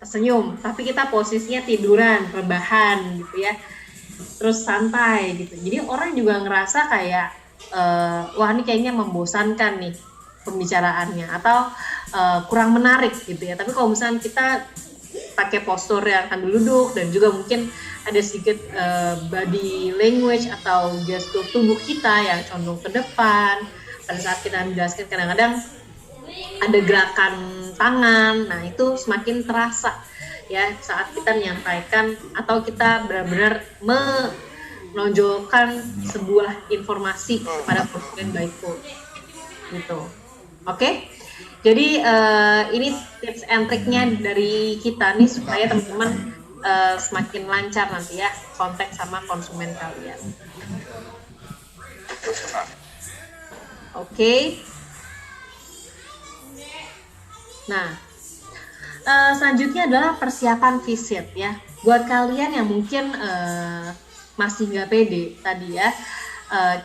senyum, tapi kita posisinya tiduran, rebahan gitu ya, terus santai gitu. Jadi orang juga ngerasa kayak wah ini kayaknya membosankan nih pembicaraannya atau kurang menarik gitu ya. Tapi kalau misalnya kita pakai postur yang sambil duduk dan juga mungkin ada sedikit body language atau gestur tubuh kita yang condong ke depan pada saat kita menjelaskan, kadang-kadang ada gerakan tangan, nah itu semakin terasa ya saat kita menyampaikan atau kita benar-benar menonjolkan sebuah informasi kepada konsumen baikku gitu. Oke? Jadi ini tips and triknya dari kita nih supaya teman-teman semakin lancar nanti ya kontak sama konsumen kalian. Oke. Nah, selanjutnya adalah persiapan visit ya. Buat kalian yang mungkin masih nggak pede tadi ya,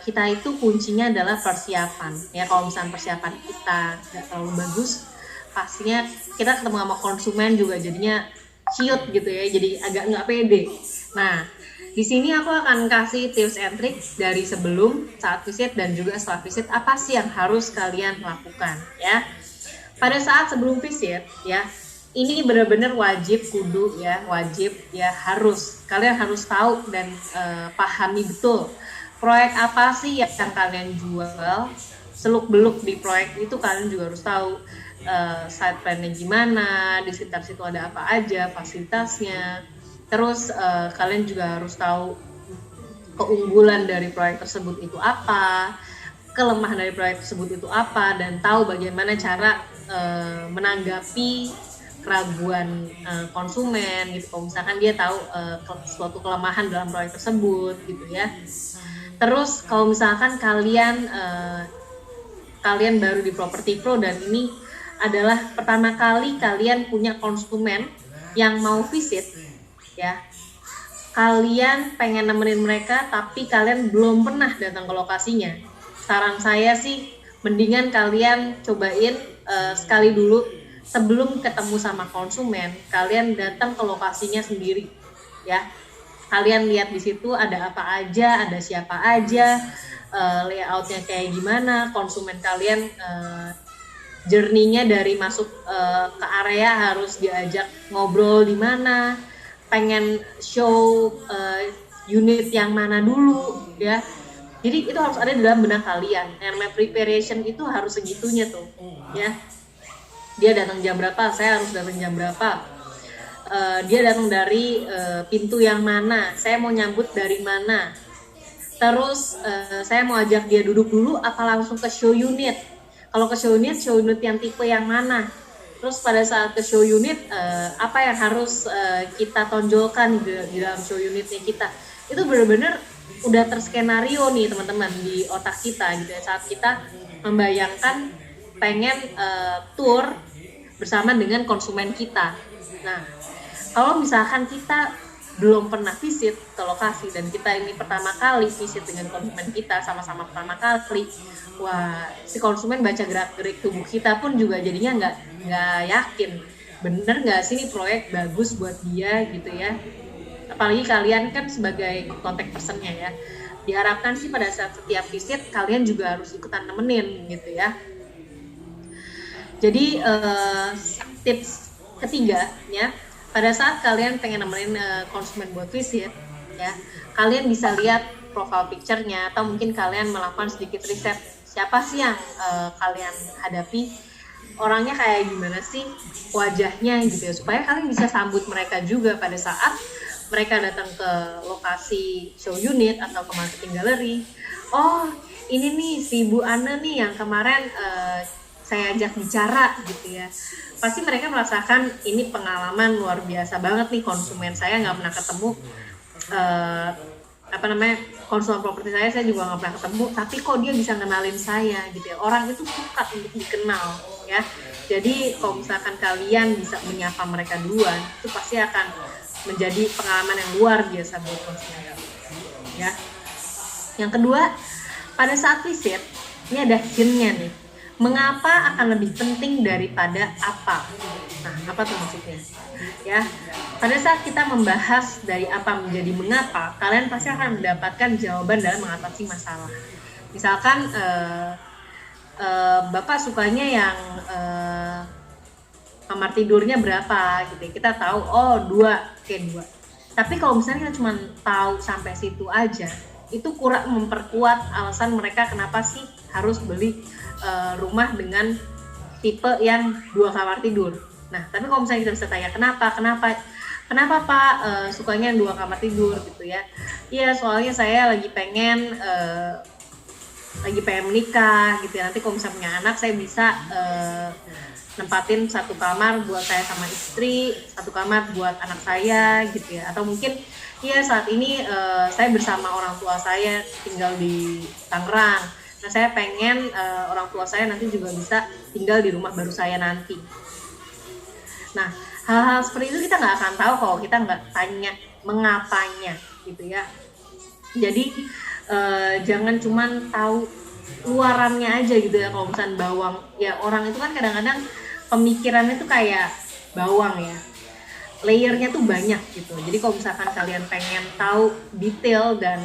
kita itu kuncinya adalah persiapan ya. Kalau misalnya persiapan kita nggak terlalu bagus, pastinya kita ketemu sama konsumen juga jadinya ciut gitu ya, jadi agak nggak pede. Nah, di sini aku akan kasih tips and trick dari sebelum, saat visit, dan juga setelah visit, apa sih yang harus kalian lakukan ya. Pada saat sebelum visit ya, ini benar-benar wajib harus kalian harus tahu dan pahami betul proyek apa sih yang kalian jual. Seluk-beluk di proyek itu kalian juga harus tahu site plan-nya gimana, di sekitar situ ada apa aja, fasilitasnya. Terus kalian juga harus tahu keunggulan dari proyek tersebut itu apa, kelemahan dari proyek tersebut itu apa, dan tahu bagaimana cara menanggapi keraguan konsumen gitu. Kalau misalkan dia tahu suatu kelemahan dalam proyek tersebut gitu ya. Terus kalau misalkan kalian baru di Properti Pro dan ini adalah pertama kali kalian punya konsumen yang mau visit ya, kalian pengen nemenin mereka tapi kalian belum pernah datang ke lokasinya, saran saya sih mendingan kalian cobain sekali dulu sebelum ketemu sama konsumen, kalian datang ke lokasinya sendiri ya. Kalian lihat di situ ada apa aja, ada siapa aja, layoutnya kayak gimana, konsumen kalian journey-nya dari masuk ke area harus diajak ngobrol di mana, pengen show unit yang mana dulu ya. Jadi itu harus ada di dalam benak kalian. Yang namanya preparation itu harus segitunya tuh ya. Dia datang jam berapa, saya harus datang jam berapa. Dia datang dari pintu yang mana, saya mau nyambut dari mana. Terus saya mau ajak dia duduk dulu apa langsung ke show unit. Kalau ke show unit yang tipe yang mana. Terus pada saat ke show unit apa yang harus kita tonjolkan di dalam show unitnya kita. Itu benar-benar udah terskenario nih teman-teman di otak kita gitu ya, saat kita membayangkan pengen tour bersama dengan konsumen kita. Nah, kalau misalkan kita belum pernah visit ke lokasi dan kita ini pertama kali visit dengan konsumen kita, sama-sama pertama kali, wah si konsumen baca gerak-gerik tubuh kita pun juga jadinya nggak yakin, bener nggak sih ini proyek bagus buat dia gitu ya. Apalagi kalian kan sebagai contact personnya ya, diharapkan sih pada saat setiap visit kalian juga harus ikutan nemenin gitu ya. Jadi tips ketiga ya, pada saat kalian pengen nemenin konsumen buat visit ya, kalian bisa lihat profile picture-nya atau mungkin kalian melakukan sedikit riset siapa sih yang kalian hadapi, orangnya kayak gimana sih wajahnya gitu ya, supaya kalian bisa sambut mereka juga pada saat mereka datang ke lokasi show unit atau ke marketing gallery. Oh ini nih si Bu Ana nih yang kemarin saya ajak bicara gitu ya. Pasti mereka merasakan ini pengalaman luar biasa banget nih, konsumen saya nggak pernah ketemu konsumen properti saya juga nggak pernah ketemu, tapi kok dia bisa ngenalin saya gitu ya. Orang itu suka untuk dikenal ya. Jadi kalau misalkan kalian bisa menyapa mereka duluan, itu pasti akan menjadi pengalaman yang luar biasa buat konsumen ya. Yang kedua, pada saat visit ini ada hint-nya nih. mengapa akan lebih penting daripada apa. Nah, apa tuh maksudnya? Ya, pada saat kita membahas dari apa menjadi mengapa, kalian pasti akan mendapatkan jawaban dalam mengatasi masalah. Misalkan Bapak sukanya yang kamar tidurnya berapa gitu ya. Kita tahu oh 2. Tapi kalau misalnya kita cuma tahu sampai situ aja, itu kurang memperkuat alasan mereka kenapa sih harus beli rumah dengan tipe yang 2 kamar tidur. Nah, tapi kalau misalnya kita bisa tanya kenapa Pak sukanya 2 kamar tidur gitu ya. Iya, soalnya saya lagi pengen menikah gitu ya. Nanti kalau misalnya punya anak saya bisa nempatin 1 kamar buat saya sama istri, 1 kamar buat anak saya gitu ya. Atau mungkin ya saat ini saya bersama orang tua saya tinggal di Tangerang. Nah, saya pengen orang tua saya nanti juga bisa tinggal di rumah baru saya nanti. Nah, hal-hal seperti itu kita nggak akan tahu kalau kita nggak tanya mengapanya gitu ya. Jadi jangan cuman tahu luarannya aja gitu ya. Kalau misalnya bawang, ya orang itu kan kadang-kadang pemikirannya tuh kayak bawang ya, layernya tuh banyak gitu. Jadi kalau misalkan kalian pengen tahu detail dan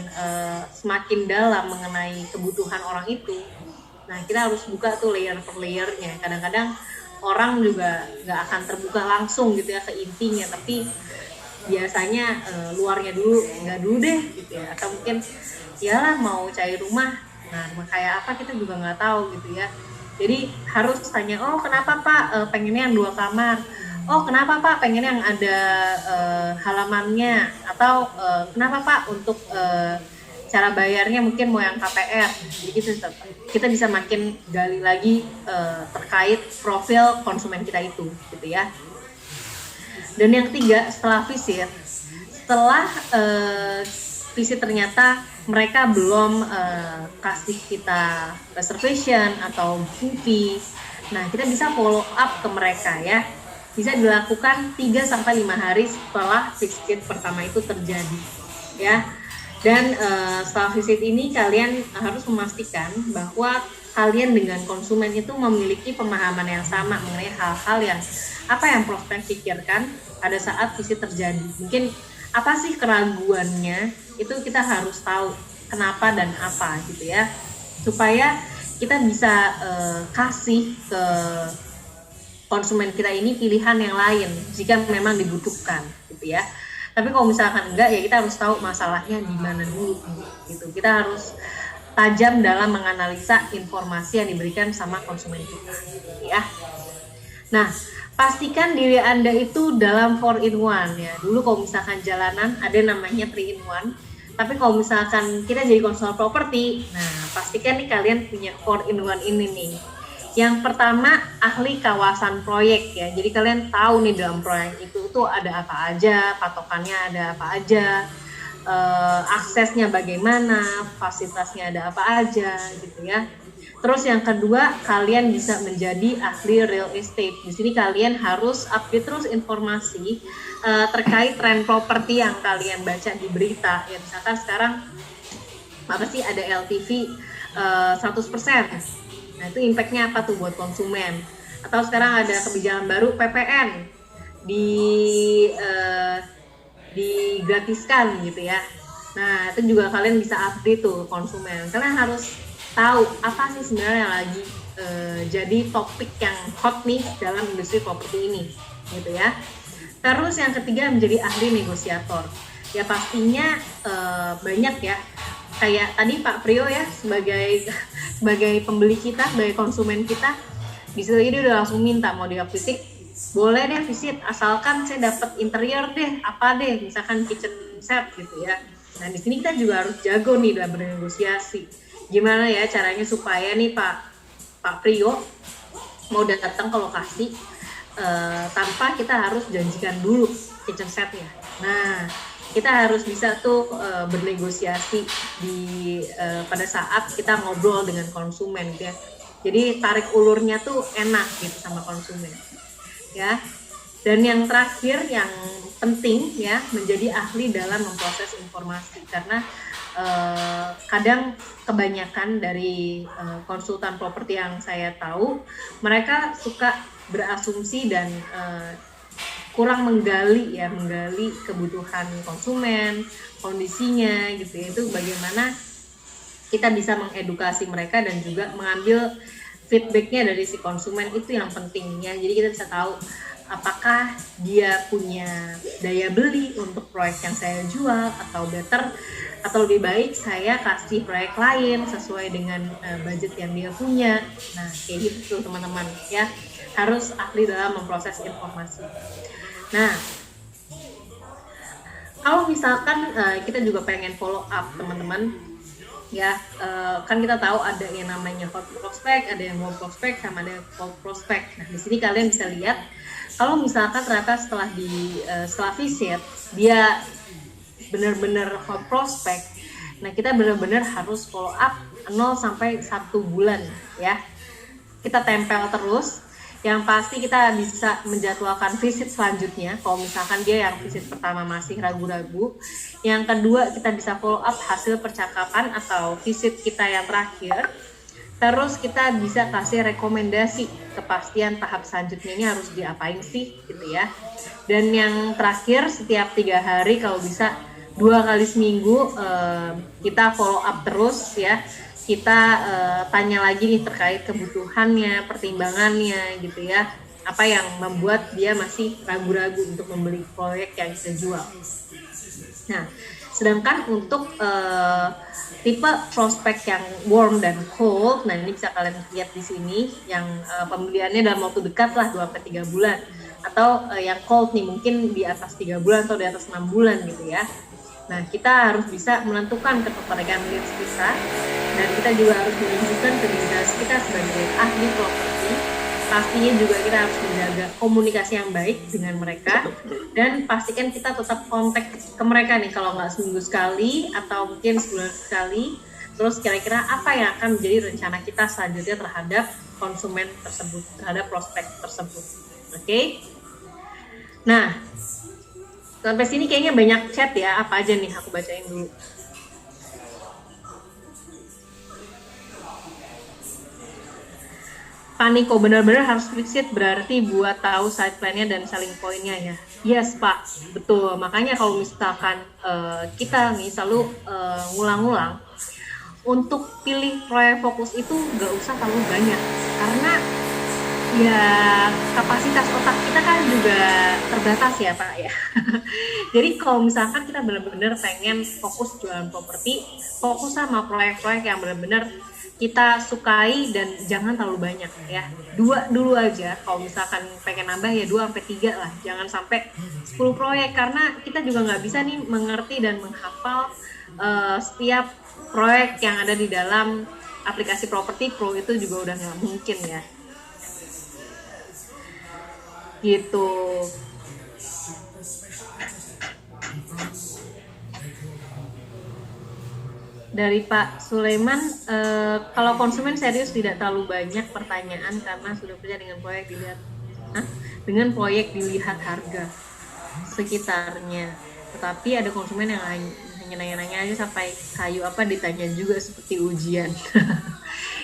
semakin dalam mengenai kebutuhan orang itu, nah kita harus buka tuh layer per layernya. Kadang-kadang orang juga nggak akan terbuka langsung gitu ya ke intinya, tapi biasanya luarnya dulu, nggak dulu deh gitu ya. Atau mungkin ya mau cari rumah, nah rumah kayak apa kita juga nggak tahu gitu ya. Jadi harus tanya, oh kenapa Pak pengennya yang 2 kamar, oh kenapa Pak pengen yang ada halamannya, atau kenapa Pak untuk cara bayarnya mungkin mau yang KPR. Jadi kita bisa makin gali lagi terkait profil konsumen kita itu gitu ya. Dan yang ketiga, setelah visit ternyata mereka belum kasih kita reservation atau booking fee. Nah, kita bisa follow up ke mereka ya. Bisa dilakukan 3-5 hari setelah visit pertama itu terjadi ya. Dan setelah visit ini kalian harus memastikan bahwa kalian dengan konsumen itu memiliki pemahaman yang sama mengenai hal-hal yang apa yang prospek pikirkan pada saat visit terjadi. Mungkin apa sih keraguannya, itu kita harus tahu kenapa dan apa gitu ya, supaya kita bisa kasih ke konsumen kita ini pilihan yang lain jika memang dibutuhkan gitu ya. Tapi kalau misalkan enggak, ya kita harus tahu masalahnya di mana dulu gitu. Kita harus tajam dalam menganalisa informasi yang diberikan sama konsumen kita gitu ya. Nah, pastikan diri Anda itu dalam 4-in-1 ya. Dulu kalau misalkan jalanan ada namanya 3-in-1. Tapi kalau misalkan kita jadi konsultan properti, nah pastikan nih kalian punya 4-in-1 ini nih. Yang pertama, ahli kawasan proyek ya. Jadi kalian tahu nih dalam proyek itu tuh ada apa aja, patokannya ada apa aja, aksesnya bagaimana, fasilitasnya ada apa aja gitu ya. Terus yang kedua, kalian bisa menjadi ahli real estate. Di sini kalian harus update terus informasi terkait tren properti yang kalian baca di berita. Ya misalkan sekarang apa sih ada LTV 100%. Nah itu impact-nya apa tuh buat konsumen? Atau sekarang ada kebijakan baru PPN digratiskan gitu ya. Nah itu juga kalian bisa update tuh konsumen. Kalian harus tahu apa sih sebenarnya yang lagi jadi topik yang hot nih dalam industri properti ini gitu ya. Terus yang ketiga, menjadi ahli negosiator. Ya pastinya banyak ya, kayak tadi Pak Prio ya sebagai pembeli kita, sebagai konsumen kita, di situ dia udah langsung minta mau dia visit, boleh deh visit asalkan saya dapat interior deh, apa deh, misalkan kitchen set gitu ya. Nah di sini kita juga harus jago nih dalam bernegosiasi. Gimana ya caranya supaya nih Pak Prio mau datang ke lokasi tanpa kita harus janjikan dulu kitchen setnya. Nah kita harus bisa tuh bernegosiasi pada saat kita ngobrol dengan konsumen ya. Jadi tarik ulurnya tuh enak gitu sama konsumen ya. Dan yang terakhir, yang penting ya menjadi ahli dalam memproses informasi, karena kadang kebanyakan dari konsultan properti yang saya tahu, mereka suka berasumsi dan kurang menggali kebutuhan konsumen, kondisinya gitu ya. Itu bagaimana kita bisa mengedukasi mereka dan juga mengambil feedbacknya dari si konsumen, itu yang pentingnya. Jadi kita bisa tahu apakah dia punya daya beli untuk proyek yang saya jual, atau lebih baik saya kasih proyek lain sesuai dengan budget yang dia punya. Nah, kayak gitu teman-teman ya, harus ahli dalam memproses informasi. Nah, kalau misalkan kita juga pengen follow up teman-teman ya, kan kita tahu ada yang namanya hot prospect, ada yang warm prospect, sama ada cold prospect. Nah, di sini kalian bisa lihat kalau misalkan ternyata setelah visit dia benar-benar hot prospect, nah kita benar-benar harus follow up 0 sampai 1 bulan ya. Kita tempel terus. Yang pasti kita bisa menjadwalkan visit selanjutnya kalau misalkan dia yang visit pertama masih ragu-ragu. Yang kedua, kita bisa follow up hasil percakapan atau visit kita yang terakhir. Terus kita bisa kasih rekomendasi kepastian tahap selanjutnya ini harus diapain sih gitu ya. Dan yang terakhir, setiap 3 hari kalau bisa 2 kali seminggu kita follow up terus ya. Kita tanya lagi nih terkait kebutuhannya, pertimbangannya gitu ya. Apa yang membuat dia masih ragu-ragu untuk membeli proyek yang kita jual. Nah, sedangkan untuk tipe prospek yang warm dan cold, nah ini bisa kalian lihat di sini, yang pembeliannya dalam waktu dekat lah 2-3 bulan, atau yang cold nih mungkin di atas 3 bulan atau di atas 6 bulan gitu ya. Nah, kita harus bisa menentukan ketertarikan leads kita, dan kita juga harus menunjukkan kredibilitas kita sebagai ahli properti. Pastinya juga kita harus menjaga komunikasi yang baik dengan mereka, dan pastikan kita tetap kontak ke mereka nih, kalau nggak seminggu sekali atau mungkin sebulan sekali. Terus kira-kira apa yang akan menjadi rencana kita selanjutnya terhadap konsumen tersebut, terhadap prospek tersebut. Oke? Nah, sampai sini kayaknya banyak chat ya, apa aja nih aku bacain dulu. Paniko, benar-benar harus visit berarti buat tahu side plan-nya dan selling point-nya ya. Yes Pak, betul. Makanya kalau misalkan kita nih selalu ngulang-ngulang, untuk pilih proyek fokus itu nggak usah terlalu banyak, karena ya kapasitas otak kita kan juga terbatas ya Pak ya. Jadi kalau misalkan kita benar-benar pengen fokus jualan properti, fokus sama proyek-proyek yang benar-benar kita sukai dan jangan terlalu banyak ya. 2 dulu aja, kalau misalkan pengen nambah ya 2-3 lah, jangan sampai 10 proyek, karena kita juga nggak bisa nih mengerti dan menghafal setiap proyek yang ada di dalam aplikasi Properti Pro, itu juga udah nggak mungkin ya. Gitu. Dari Pak Sulaiman, kalau konsumen serius tidak terlalu banyak pertanyaan karena sudah percaya dengan proyek dilihat harga sekitarnya. Tetapi ada konsumen yang hanya nanya-nanya aja sampai kayu apa ditanya juga seperti ujian.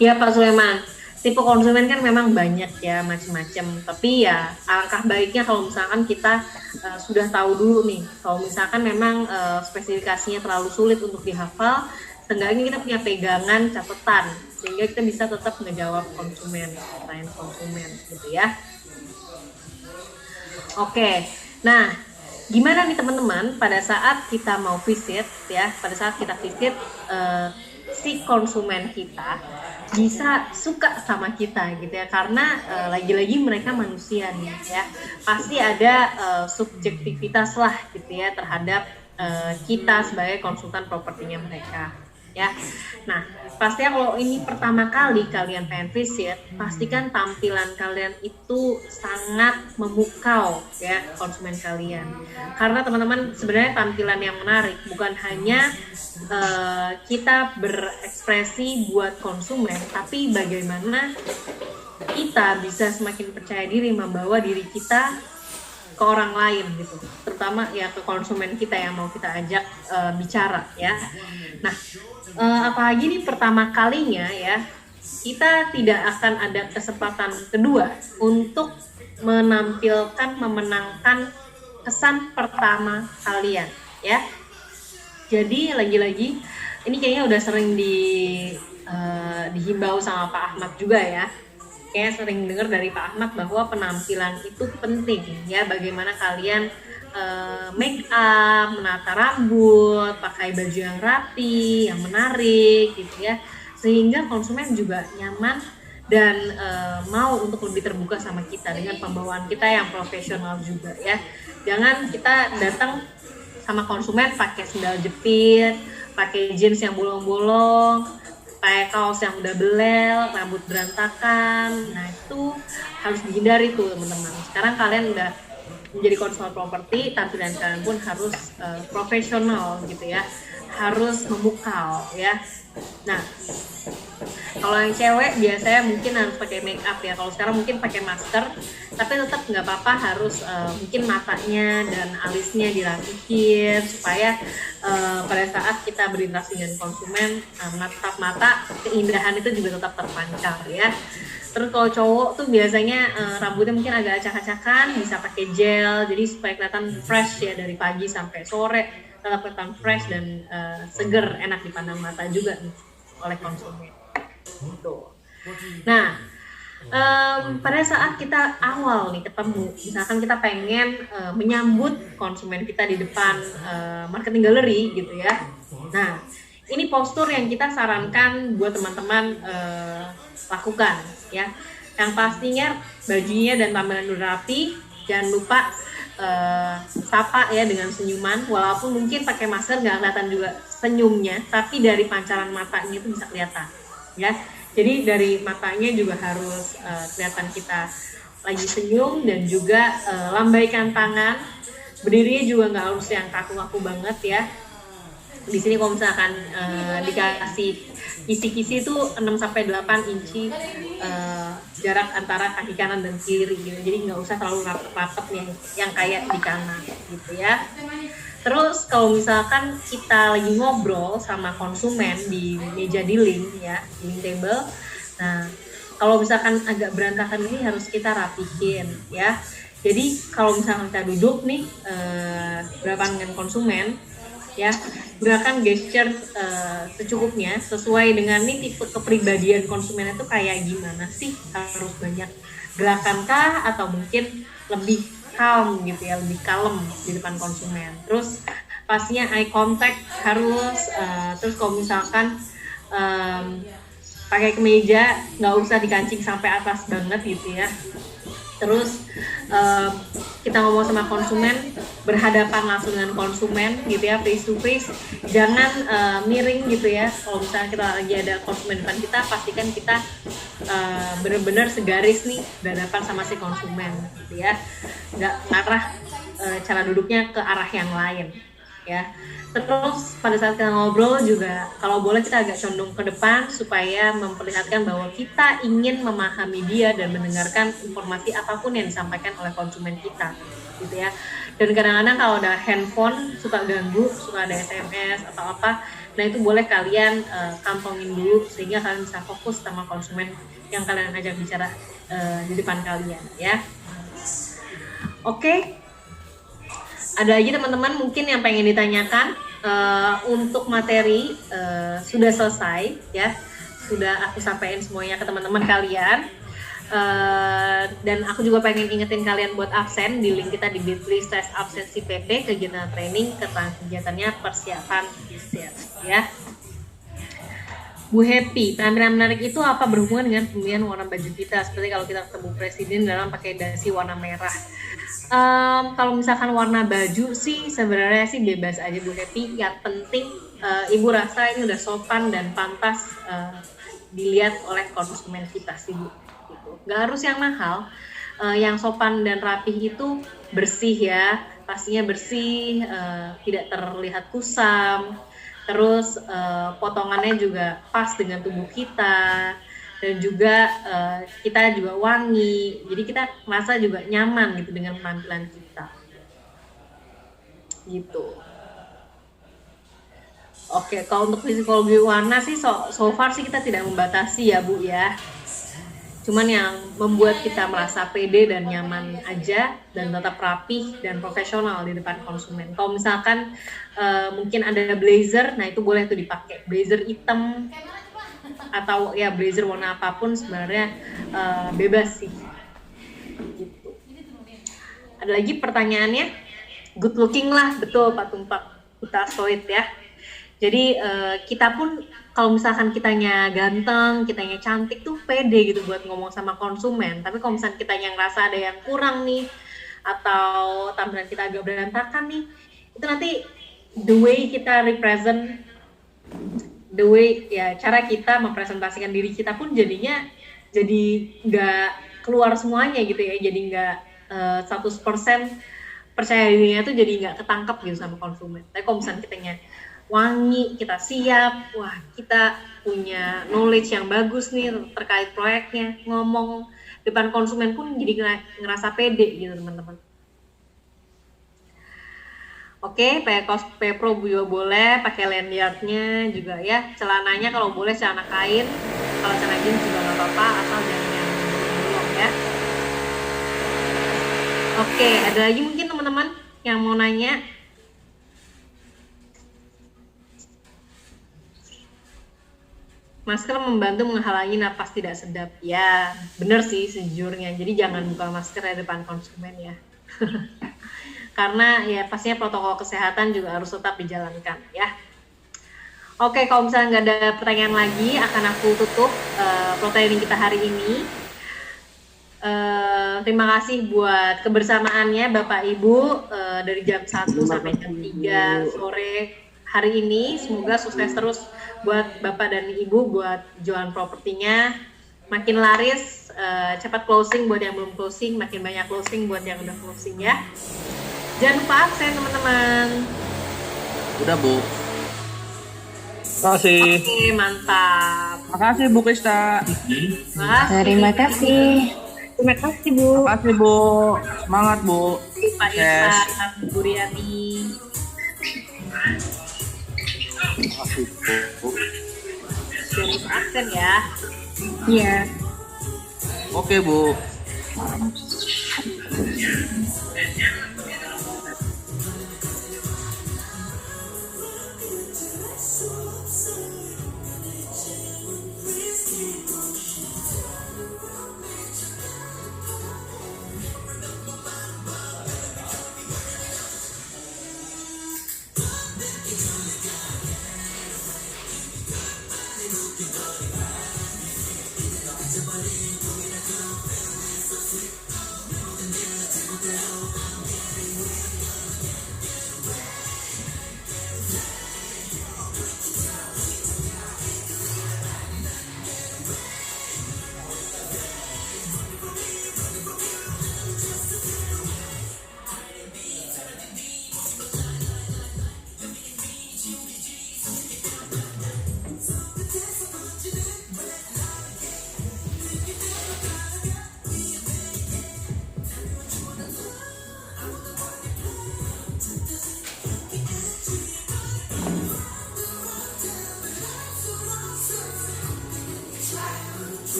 Ya Pak Sulaiman, tipe konsumen kan memang banyak ya, macam-macam. Tapi ya alangkah baiknya kalau misalkan kita sudah tahu dulu nih, kalau misalkan memang spesifikasinya terlalu sulit untuk dihafal, seenggaknya kita punya pegangan catatan sehingga kita bisa tetap ngejawab pertanyaan konsumen gitu ya. Oke, nah gimana nih teman-teman pada saat kita mau visit ya, pada saat kita visit si konsumen kita bisa suka sama kita gitu ya, karena lagi-lagi mereka manusia nih ya, pasti ada subjektivitas lah gitu ya terhadap kita sebagai konsultan propertinya mereka ya. Nah, pastinya kalau ini pertama kali kalian pengen visit, pastikan tampilan kalian itu sangat memukau ya konsumen kalian. Karena teman-teman, sebenarnya tampilan yang menarik bukan hanya kita berekspresi buat konsumen, tapi bagaimana kita bisa semakin percaya diri membawa diri kita ke orang lain gitu, terutama ya ke konsumen kita yang mau kita ajak bicara ya. Nah, apalagi nih pertama kalinya ya, kita tidak akan ada kesempatan kedua untuk memenangkan kesan pertama kalian ya. Jadi lagi-lagi ini kayaknya udah sering dihimbau sama Pak Ahmad juga ya. Kayak sering dengar dari Pak Ahmad bahwa penampilan itu penting ya. Bagaimana kalian make up, menata rambut, pakai baju yang rapi, yang menarik gitu ya. Sehingga konsumen juga nyaman dan mau untuk lebih terbuka sama kita dengan pembawaan kita yang profesional juga ya. Jangan kita datang sama konsumen pakai sendal jepit, pakai jeans yang bolong-bolong, pakai kaos yang udah belel, rambut berantakan. Nah itu harus dihindari tuh teman-teman. Sekarang kalian udah menjadi konsumen properti, tampilan kalian pun harus profesional gitu ya, harus memukau ya. Nah, kalau yang cewek biasanya mungkin harus pakai make up ya. Kalau sekarang mungkin pakai masker, tapi tetap nggak apa-apa harus mungkin matanya dan alisnya dirapihin supaya pada saat kita berinteraksi dengan konsumen, menatap mata, keindahan itu juga tetap terpancar ya. Terus kalau cowok tuh biasanya rambutnya mungkin agak acak-acakan, bisa pakai gel, jadi supaya kelihatan fresh ya dari pagi sampai sore, tetap kelihatan fresh dan seger, enak dipandang mata juga nih oleh konsumen. Gitu. Nah, pada saat kita awal nih ketemu, misalkan kita pengen menyambut konsumen kita di depan marketing gallery gitu ya. Nah, ini postur yang kita sarankan buat teman-teman lakukan ya. Yang pastinya bajunya dan tampilan udah rapi, jangan lupa sapa ya dengan senyuman, walaupun mungkin pakai masker nggak kelihatan juga senyumnya, tapi dari pancaran matanya itu bisa kelihatan ya. Jadi dari matanya juga harus kelihatan kita lagi senyum, dan juga lambaikan tangan, berdirinya juga nggak harus yang kaku-kaku banget ya. Di sini kalau misalkan dikasih kisi-kisi itu 6-8 inci jarak antara kaki kanan dan kiri gitu. Jadi nggak usah terlalu rapet yang kayak di kanan gitu ya. Terus kalau misalkan kita lagi ngobrol sama konsumen di meja dealing ya, dealing table. Nah, kalau misalkan agak berantakan ini harus kita rapihin ya. Jadi kalau misalkan kita duduk nih berhadapan dengan konsumen ya, gunakan gesture secukupnya sesuai dengan nih tipe kepribadian konsumen itu kayak gimana sih, harus banyak gerakankah atau mungkin lebih calm gitu ya, lebih kalem di depan konsumen. Terus pastinya eye contact harus terus kalau misalkan pakai kemeja nggak usah dikancing sampai atas banget gitu ya. Terus kita ngomong sama konsumen, berhadapan langsung dengan konsumen gitu ya, face to face, jangan miring gitu ya. Kalau misalnya kita lagi ada konsumen depan kita, pastikan kita benar-benar segaris nih berhadapan sama si konsumen gitu ya, nggak ngarah cara duduknya ke arah yang lain ya. Terus pada saat kita ngobrol juga kalau boleh kita agak condong ke depan supaya memperlihatkan bahwa kita ingin memahami dia dan mendengarkan informasi apapun yang disampaikan oleh konsumen kita gitu ya. Dan kadang-kadang kalau ada handphone suka ganggu, suka ada SMS atau apa, nah itu boleh kalian kantongin dulu sehingga kalian bisa fokus sama konsumen yang kalian ajak bicara di depan kalian ya. Oke. Ada lagi teman-teman mungkin yang pengen ditanyakan? Untuk materi sudah selesai ya, sudah aku sampaikan semuanya ke teman-teman kalian, dan aku juga pengen ingetin kalian buat absen di link kita di bit.ly/absensi PP, kegiatan training kegiatannya persiapan bisnis ya. Bu Happy, penampilan menarik itu apa berhubungan dengan pemilihan warna baju kita? Seperti kalau kita ketemu presiden dalam pakai dasi warna merah. Kalau misalkan warna baju sih sebenarnya sih bebas aja Bu Happy. Yang penting Ibu rasa ini udah sopan dan pantas dilihat oleh konsumen kita sih Bu. Gitu. Gak harus yang mahal. Yang sopan dan rapih itu bersih ya, pastinya bersih, tidak terlihat kusam. Terus potongannya juga pas dengan tubuh kita, dan juga kita juga wangi, jadi kita merasa juga nyaman gitu dengan penampilan kita gitu. Oke, kalau untuk psikologi warna sih so far sih kita tidak membatasi ya Bu ya. Cuman yang membuat kita merasa pede dan nyaman aja dan tetap rapih dan profesional di depan konsumen. Kalau misalkan mungkin ada blazer, nah itu boleh tuh dipakai. Blazer hitam atau ya blazer warna apapun sebenarnya bebas sih. Gitu. Ada lagi pertanyaannya? Good looking lah, betul Pak Tumpak Utasoid ya. Jadi kita pun kalau misalkan kitanya ganteng, kitanya cantik tuh pede gitu buat ngomong sama konsumen. Tapi kalau misalkan kitanya ngerasa ada yang kurang nih, atau tampilan kita agak berantakan nih, itu nanti the way kita represent, the way ya cara kita mempresentasikan diri kita pun jadinya jadi nggak keluar semuanya gitu ya. Jadi nggak 100% percaya dirinya tuh jadi nggak ketangkep gitu sama konsumen. Tapi kalau misalkan kitanya wangi, kita siap, wah kita punya knowledge yang bagus nih terkait proyeknya, ngomong depan konsumen pun jadi ngerasa pede gitu teman-teman. Oke, pakai kaos Pro juga boleh, pakai lanyardnya juga ya, celananya kalau boleh celana kain, kalau celana jeans juga nggak apa-apa, asal jangan yang bolong ya. Oke, ada lagi mungkin teman-teman yang mau nanya? Masker membantu menghalangi napas tidak sedap. Ya, benar sih sejujurnya. Jadi jangan buka masker di depan konsumen ya. Karena ya pastinya protokol kesehatan juga harus tetap dijalankan ya. Oke, kalau misalnya nggak ada pertanyaan lagi, akan aku tutup protein kita hari ini. Terima kasih buat kebersamaannya Bapak Ibu dari jam 1 sampai jam 3 sore hari ini. Semoga sukses terus buat Bapak dan Ibu buat jualan propertinya, makin laris, cepat closing buat yang belum closing, makin banyak closing buat yang udah closing ya. Jangan lupa absen teman-teman. Udah Bu. Makasih. Oke, mantap. Makasih Bu Krista. Terima kasih. Terima kasih Bu. Makasih Bu. Semangat Bu. Pak Irfan, Bu Riani. Makasih Bu. Jangan lupa absen ya. Iya. Oke Bu.